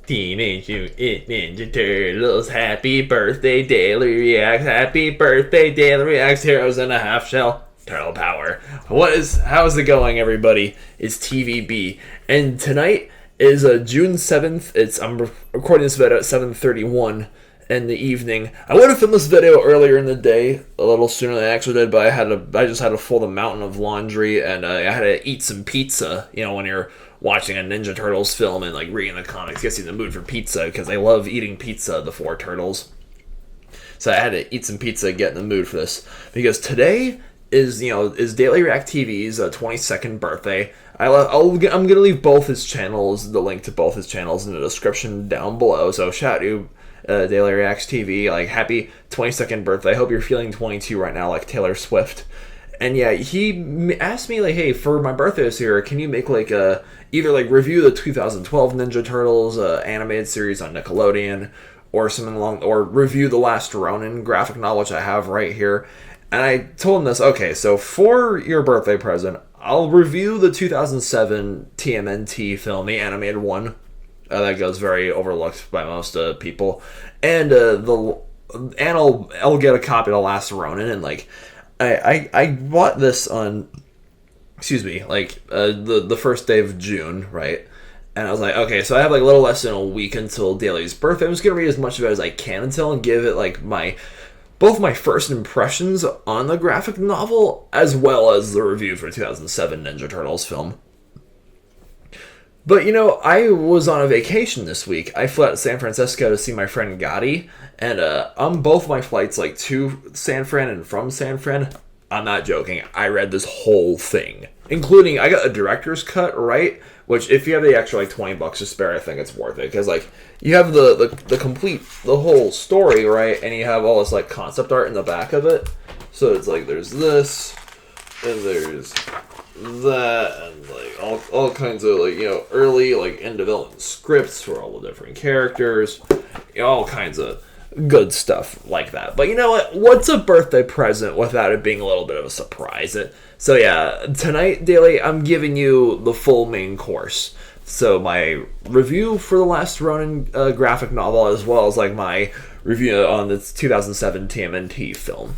Teenage Mutant Ninja Turtles, happy birthday, Daily Reacts, happy birthday, Daily Reacts, Heroes in a Half Shell, Turtle Power. How's it going, everybody? It's TVB, and tonight is June 7th. I'm recording this video at 7:31 in the evening. I would have filmed this video earlier in the day, a little sooner than I actually did, but I just had to fold a mountain of laundry, and I had to eat some pizza. You know, when you're watching a Ninja Turtles film and like reading the comics, gets you in the mood for pizza because I love eating pizza. The four turtles, so I had to eat some pizza, get in the mood for this because today is Daily React TV's 22nd birthday. I'm gonna leave both his channels, the link to both his channels in the description down below. So shout out to Daily Reacts TV, like happy 22nd birthday. I hope you're feeling 22 right now, like Taylor Swift. And yeah, he asked me like, hey, for my birthday this year, can you make like either like review the 2012 Ninja Turtles animated series on Nickelodeon, or something along, or review the Last Ronin graphic novel, which I have right here. And I told him this, okay, so for your birthday present, I'll review the 2007 TMNT film, the animated one. That goes very overlooked by most people. And I'll get a copy of the Last Ronin, and like I bought this on, the first day of June, right? And I was like, okay, so I have like a little less than a week until Daily's birthday. I'm just gonna read as much of it as I can until and give it like both my first impressions on the graphic novel as well as the review for 2007 Ninja Turtles film. But, I was on a vacation this week. I flew out to San Francisco to see my friend Gotti. And on both my flights, like to San Fran and from San Fran, I'm not joking, I read this whole thing. Including, I got a director's cut, right? Which, if you have the extra, like, $20 to spare, I think it's worth it. Because, like, you have the whole story, right? And you have all this, like, concept art in the back of it. So it's like, there's this, and there's that, and like all kinds of like early like in development scripts for all the different characters, all kinds of good stuff like that. But you know what? What's a birthday present without it being a little bit of a surprise? So yeah, tonight, Daily, I'm giving you the full main course. So my review for the Last Ronin graphic novel, as well as like my review on the 2007 TMNT film.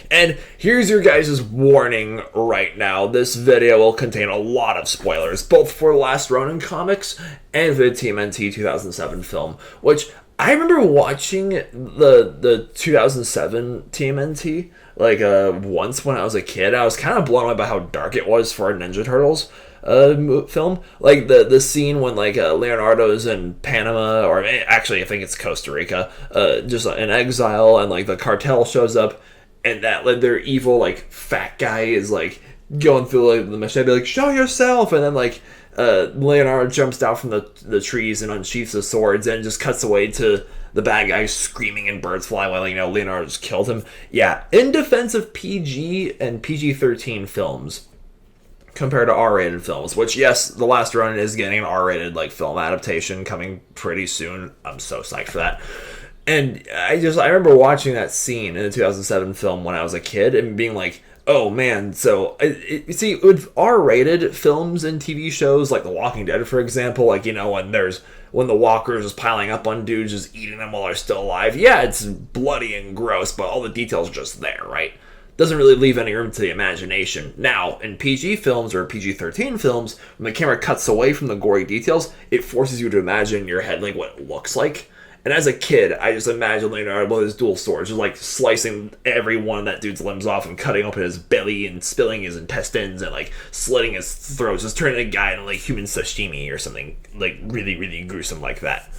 And here's your guys' warning right now. This video will contain a lot of spoilers, both for Last Ronin comics and for the TMNT 2007 film, which I remember watching the 2007 TMNT like once when I was a kid. I was kind of blown away by how dark it was for a Ninja Turtles film. Like the scene when like Leonardo's in Panama, or actually I think it's Costa Rica, just in exile, and like the cartel shows up. And that their evil like fat guy is like going through like the machete, like show yourself, and then like Leonardo jumps down from the trees and unsheaths the swords, and just cuts away to the bad guy screaming and birds flying while Leonardo just killed him. Yeah, in defense of PG and PG-13 films compared to R-rated films, which yes, The Last Ronin is getting an R-rated like film adaptation coming pretty soon. I'm so psyched for that. And I remember watching that scene in the 2007 film when I was a kid and being like, oh man, so, see, with R-rated films and TV shows, like The Walking Dead, for example, like, when the walkers is piling up on dudes, just eating them while they're still alive, yeah, it's bloody and gross, but all the details are just there, right? Doesn't really leave any room to the imagination. Now, in PG films or PG-13 films, when the camera cuts away from the gory details, it forces you to imagine in your head, like, what it looks like. And as a kid, I just imagined Leonardo with his dual swords, just like slicing every one of that dude's limbs off and cutting open his belly and spilling his intestines and like slitting his throat, just turning the guy into like human sashimi or something like really, really gruesome like that.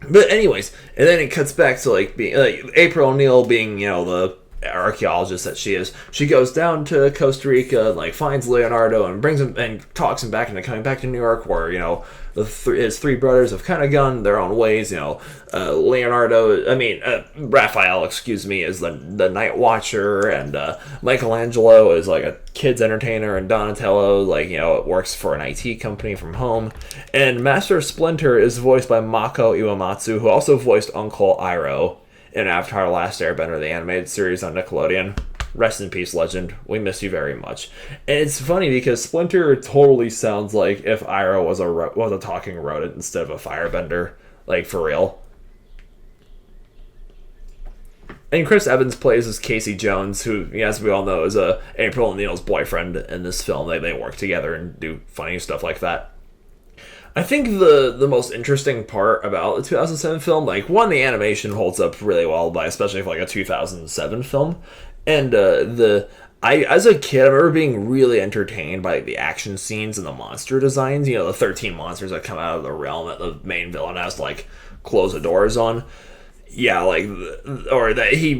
But anyways, and then it cuts back to like being like April O'Neil being, the archaeologist that she is. She goes down to Costa Rica and like finds Leonardo and brings him and talks him back into coming back to New York, where his three brothers have kind of gone their own ways. Raphael, is the night watcher, and Michelangelo is like a kid's entertainer, and Donatello works for an IT company from home, and Master Splinter is voiced by Mako Iwamatsu, who also voiced Uncle Iroh in Avatar: The Last Airbender, the animated series on Nickelodeon. Rest in peace, legend. We miss you very much. And it's funny because Splinter totally sounds like if Iroh was a talking rodent instead of a firebender, like for real. And Chris Evans plays as Casey Jones, who, as we all know, is April O'Neil's boyfriend in this film. They work together and do funny stuff like that. I think the most interesting part about the 2007 film, like, one, the animation holds up really well, especially for like a 2007 film. And as a kid, I remember being really entertained by the action scenes and the monster designs. The 13 monsters that come out of the realm that the main villain has to like close the doors on. Yeah, or that he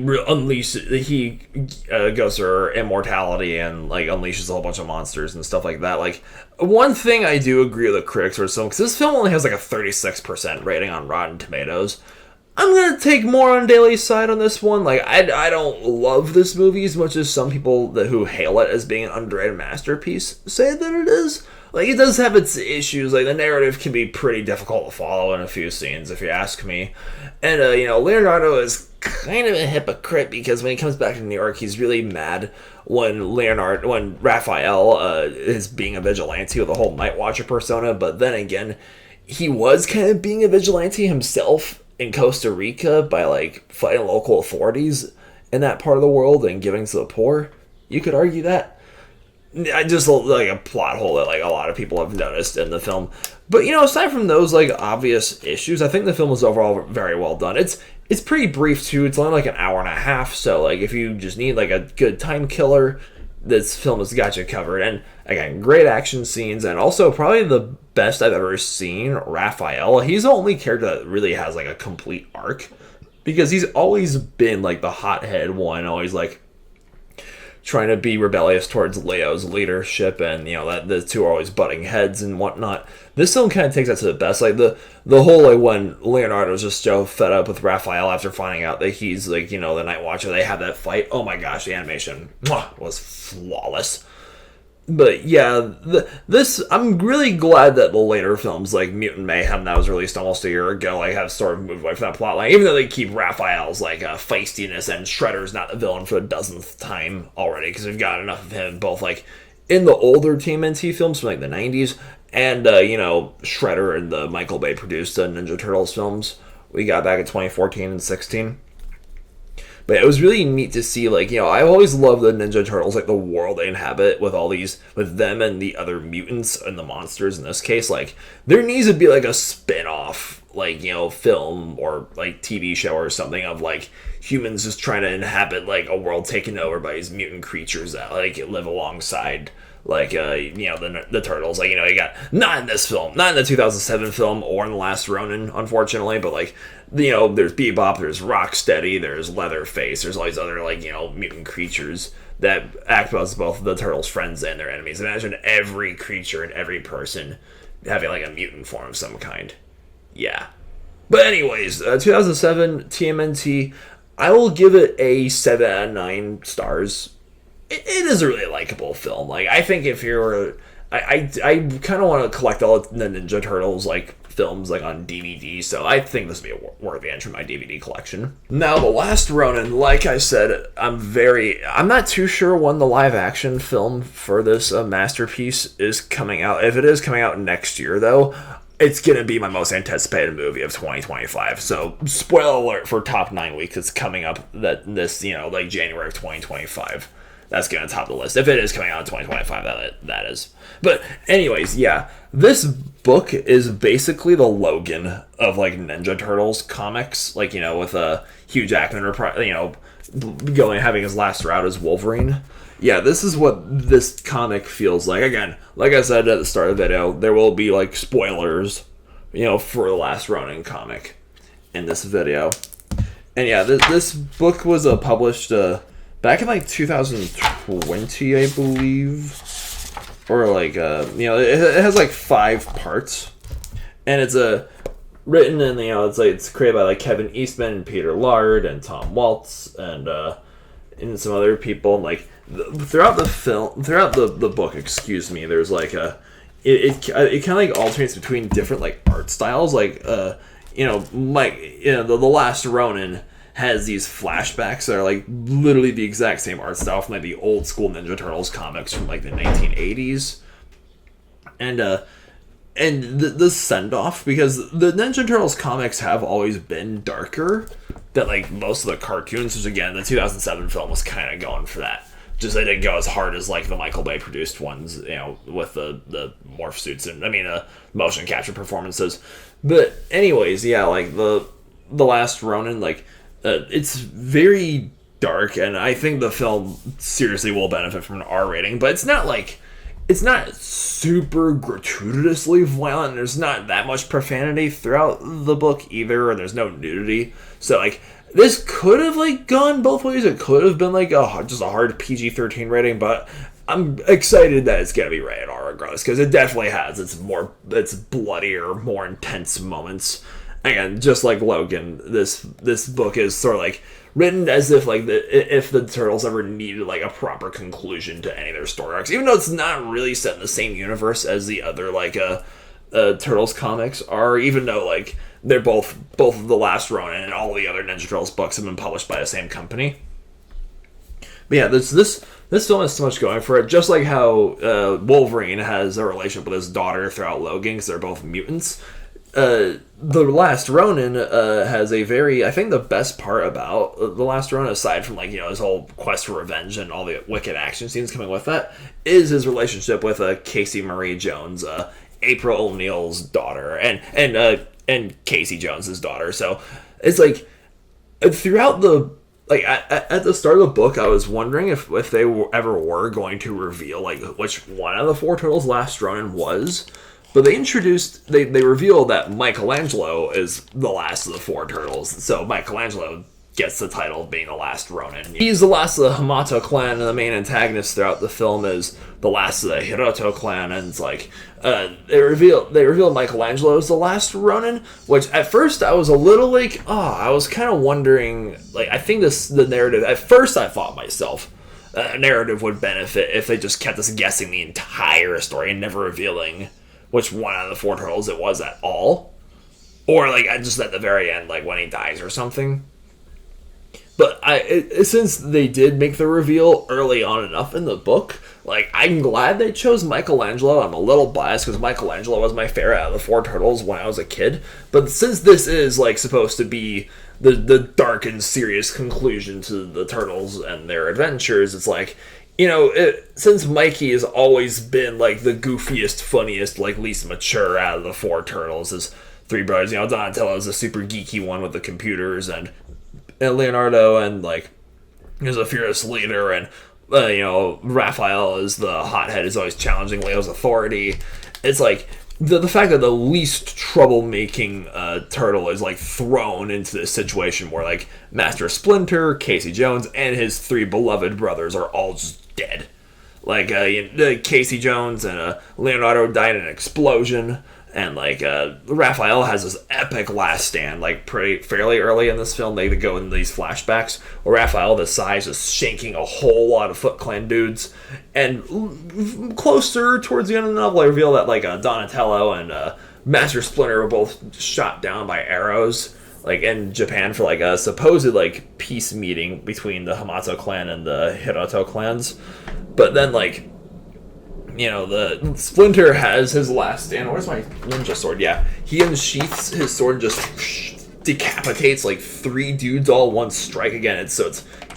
goes for immortality and like unleashes a whole bunch of monsters and stuff like that. Like, one thing I do agree with the critics or so, because this film only has like a 36% rating on Rotten Tomatoes. I'm gonna take more on Daly's side on this one. Like, I don't love this movie as much as some people who hail it as being an underrated masterpiece say that it is. Like, it does have its issues. Like, the narrative can be pretty difficult to follow in a few scenes, if you ask me. And, Leonardo is kind of a hypocrite because when he comes back to New York, he's really mad when Raphael is being a vigilante with a whole Night Watcher persona. But then again, he was kind of being a vigilante himself in Costa Rica by, like, fighting local authorities in that part of the world and giving to the poor. You could argue that. I just like a plot hole that like a lot of people have noticed in the film. But aside from those like obvious issues, I think the film is overall very well done. It's pretty brief too. It's only like an hour and a half, so like if you just need like a good time killer, this film has got you covered. And again, great action scenes, and also probably the best I've ever seen Raphael. He's the only character that really has like a complete arc, because he's always been like the hothead one, always like trying to be rebellious towards Leo's leadership, and that the two are always butting heads and whatnot. This film kind of takes that to the best. Like the whole like when Leonardo's just so fed up with Raphael after finding out that he's like the Night Watcher, they have that fight. Oh my gosh, the animation was flawless. But yeah, this I'm really glad that the later films like Mutant Mayhem that was released almost a year ago like have sort of moved away from that plotline, even though they keep Raphael's like feistiness, and Shredder's not the villain for the dozenth time already, because we've got enough of him both like in the older TMNT films from like the 90s and Shredder in the Michael Bay produced Ninja Turtles films we got back in 2014 and 16. But it was really neat to see, like, I've always loved the Ninja Turtles, like, the world they inhabit with them and the other mutants and the monsters in this case. Like, there needs to be, like, a spin-off, like, film or, like, TV show or something of, like, humans just trying to inhabit, like, a world taken over by these mutant creatures that, like, live alongside, like, the Turtles. Like, you got, not in this film, not in the 2007 film or in The Last Ronin, unfortunately, but, like, there's Bebop, there's Rocksteady, there's Leatherface, there's all these other, like, mutant creatures that act as both the Turtles' friends and their enemies. Imagine every creature and every person having, like, a mutant form of some kind. Yeah. But anyways, 2007, TMNT, I will give it a 7 out of 9 stars. It is a really likable film. Like, I think if you're... I kind of want to collect all the Ninja Turtles, like, films, like, on DVD, so I think this would be a worthy entry in my DVD collection. Now, The Last Ronin, like I said, I'm not too sure when the live-action film for this masterpiece is coming out. If it is coming out next year, though, it's gonna be my most anticipated movie of 2025, so spoiler alert for top 9 weeks, it's coming up this January of 2025. That's going to top the list. If it is coming out in 2025, that is. But anyways, yeah. This book is basically the Logan of, like, Ninja Turtles comics. Like, with Hugh Jackman, having his last route as Wolverine. Yeah, this is what this comic feels like. Again, like I said at the start of the video, there will be, like, spoilers, for the Last Ronin comic in this video. And yeah, this book was published... back in, like, 2020, I believe. Or, like, it has, like, 5 parts. And it's written in, it's created by, like, Kevin Eastman and Peter Lard and Tom Waltz and some other people. And, like, throughout the book, there's, like, it kind of, like, alternates between different, like, art styles. Like, The Last Ronin has these flashbacks that are like literally the exact same art style from like the old school Ninja Turtles comics from like the 1980s. And the send off, because the Ninja Turtles comics have always been darker than like most of the cartoons, which again the 2007 film was kind of going for that. Just they didn't go as hard as like the Michael Bay produced ones, with the morph suits and motion capture performances. But anyways, yeah, like the Last Ronin, like it's very dark, and I think the film seriously will benefit from an R rating, but it's not super gratuitously violent. There's not that much profanity throughout the book either, and there's no nudity. So like this could have like gone both ways. It could have been like just a hard PG-13 rating, but I'm excited that it's gonna be rated R regardless, because it definitely has its bloodier, more intense moments. Again, just like Logan, this book is sort of like written as if like if the Turtles ever needed like a proper conclusion to any of their story arcs, even though it's not really set in the same universe as the other like Turtles comics are, even though like they're both of the Last Ronin and all the other Ninja Turtles books have been published by the same company. But yeah, this film has so much going for it, just like how Wolverine has a relationship with his daughter throughout Logan, because they're both mutants. The Last Ronin has a very, I think the best part about the Last Ronin, aside from like his whole quest for revenge and all the wicked action scenes coming with that, is his relationship with Casey Marie Jones, April O'Neil's daughter, and Casey Jones's daughter. So it's like throughout the at the start of the book, I was wondering if they ever were going to reveal like which one of the four Turtles Last Ronin was. But they revealed that Michelangelo is the last of the four Turtles. So Michelangelo gets the title of being the Last Ronin. He's the last of the Hamato clan, and the main antagonist throughout the film is the last of the Hiroto clan. And it's like they reveal Michelangelo is the Last Ronin, which at first I was a little like, I was kind of wondering, like, I think the narrative, at first I thought myself, a narrative would benefit if they just kept us guessing the entire story and never revealing which one out of the four Turtles it was at all. Or, like, just at the very end, like, when he dies or something. But since they did make the reveal early on enough in the book, like, I'm glad they chose Michelangelo. I'm a little biased because Michelangelo was my favorite out of the four Turtles when I was a kid. But since this is, like, supposed to be the dark and serious conclusion to the Turtles and their adventures, it's like, since Mikey has always been, like, the goofiest, funniest, like, least mature out of the four Turtles, his three brothers, Donatello's the super geeky one with the computers, and Leonardo, and, like, is a fearless leader, and, Raphael is the hothead, is always challenging Leo's authority. It's, like, the fact that the least troublemaking turtle is, like, thrown into this situation where, like, Master Splinter, Casey Jones, and his three beloved brothers are all just dead. Like, Casey Jones and Leonardo died in an explosion, and, like, Raphael has this epic last stand, like, fairly early in this film. They go into these flashbacks where Raphael, the size, is shanking a whole lot of Foot Clan dudes, and closer towards the end of the novel, I reveal that, like, Donatello and Master Splinter were both shot down by arrows, like, in Japan for, like, a supposed, like, peace meeting between the Hamato clan and the Hiroto clans. But then, like, the Splinter has his last stand. Where's my ninja sword? Yeah. He unsheaths his sword and just decapitates, like, three dudes all one strike again. It's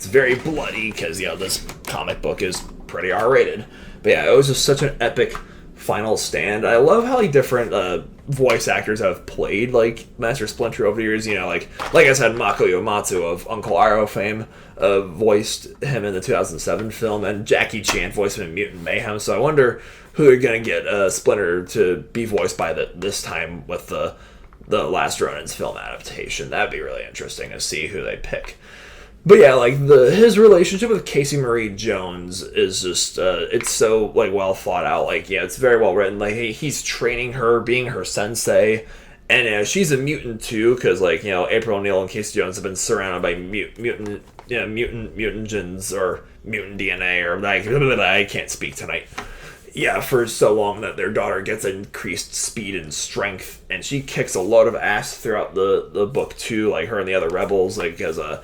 very bloody because, this comic book is pretty R-rated. But yeah, it was just such an epic final stand. I love how, like, different voice actors have played, like, Master Splinter over the years. Like I said, Mako Yomatsu of Uncle Iroh fame voiced him in the 2007 film, and Jackie Chan voiced him in Mutant Mayhem. So I wonder who they're gonna get Splinter to be voiced by this time with the Last Ronin's film adaptation. That'd be really interesting to see who they pick. But yeah, like, his relationship with Casey Marie Jones is just, it's so, like, well thought out. Like, yeah, it's very well written. Like, he's training her, being her sensei, and she's a mutant too, because, like, April O'Neil and Casey Jones have been surrounded by mutagens, or mutant DNA, or, like, I can't speak tonight. yeah, for so long that their daughter gets increased speed and strength, and she kicks a load of ass throughout the book too. Like her and the other rebels, like as a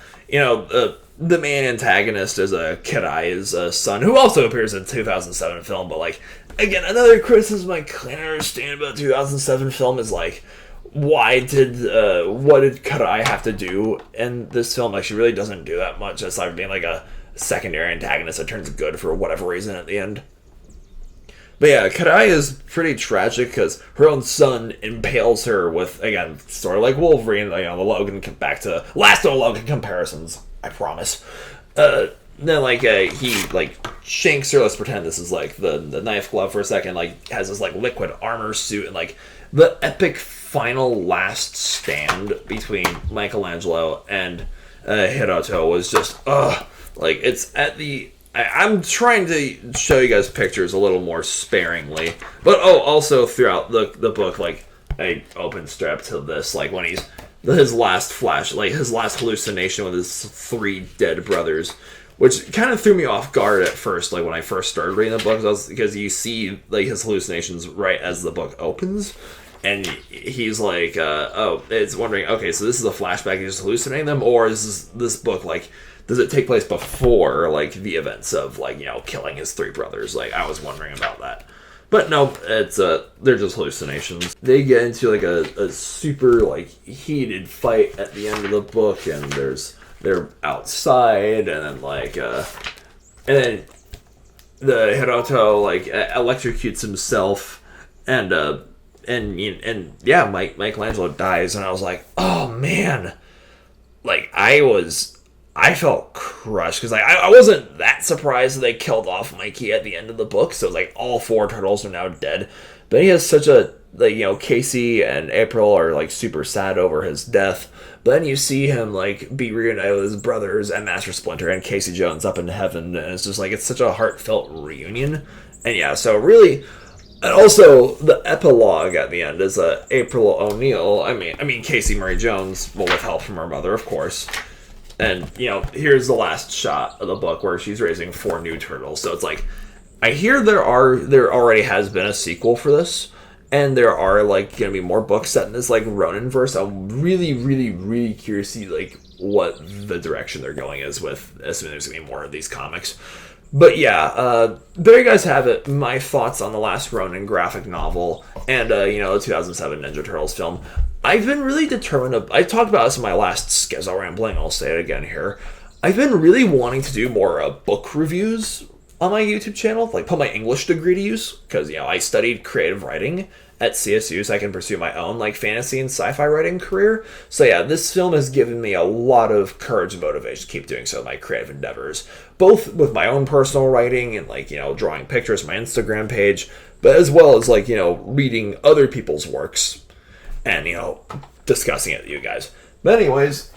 the main antagonist is a Kirai's son, who also appears in the 2007 film. But like again, another criticism I can't understand about the 2007 film is like, why did what did Kirai have to do in this film? Like she really doesn't do that much aside from being like a secondary antagonist that turns good for whatever reason at the end. But yeah, Karai is pretty tragic because her own son impales her with, again, sort of like Wolverine, the Logan, back to Last Logan comparisons, I promise. Then, he, shanks her, let's pretend this is, the knife glove for a second, has this, liquid armor suit, and, the epic final last stand between Michelangelo and Hiroto was just, it's at the... I'm trying to show you guys pictures a little more sparingly. But, also throughout the book, I open strap to this, when he's... his last flash, his last hallucination with his 3 dead brothers, which kind of threw me off guard at first, when I first started reading the book, because you see, his hallucinations right as the book opens, and he's it's wondering, okay, so this is a flashback, he's just hallucinating them, or is this book, does it take place before, the events of, killing his 3 brothers? I was wondering about that. But no, it's, they're just hallucinations. They get into, a super, heated fight at the end of the book, and they're outside, and then, the Hiroto, electrocutes himself, and yeah, Michelangelo dies, and I was like, oh, man. I felt crushed because I wasn't that surprised that they killed off Mikey at the end of the book. So it's all 4 turtles are now dead. But he has such a Casey and April are super sad over his death. But then you see him be reunited with his brothers and Master Splinter and Casey Jones up in heaven, and it's just it's such a heartfelt reunion. And yeah, so really. And also, the epilogue at the end is April O'Neil. I mean Casey Marie Jones, well, with help from her mother, of course. And, here's the last shot of the book where she's raising 4 new turtles. So it's I hear there already has been a sequel for this, and there are, going to be more books set in this, Ronin verse. I'm really, really, really curious to see, what the direction they're going is with, assuming there's going to be more of these comics. But yeah, there you guys have it. My thoughts on the Last Ronin graphic novel and, the 2007 Ninja Turtles film. I've been really determined I talked about this in my last Schizo Rambling, I'll say it again here. I've been really wanting to do more book reviews on my YouTube channel, put my English degree to use, because, I studied creative writing at CSU, so I can pursue my own, fantasy and sci-fi writing career. So yeah, this film has given me a lot of courage and motivation to keep doing so in my creative endeavors, both with my own personal writing and, drawing pictures on my Instagram page, but as well as, reading other people's works and, discussing it with you guys. But anyways,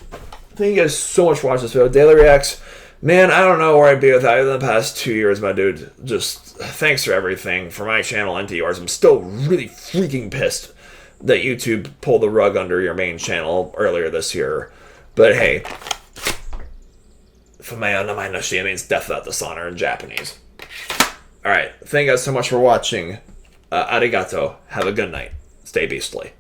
thank you guys so much for watching this video. Daily Reacts. Man, I don't know where I'd be without you in the past 2 years, my dude. Just thanks for everything, for my channel and to yours. I'm still really freaking pissed that YouTube pulled the rug under your main channel earlier this year. But hey, Fumeo no Mai no Shi means death without dishonor in Japanese. Alright, thank you guys so much for watching. Arigato. Have a good night. Stay beastly.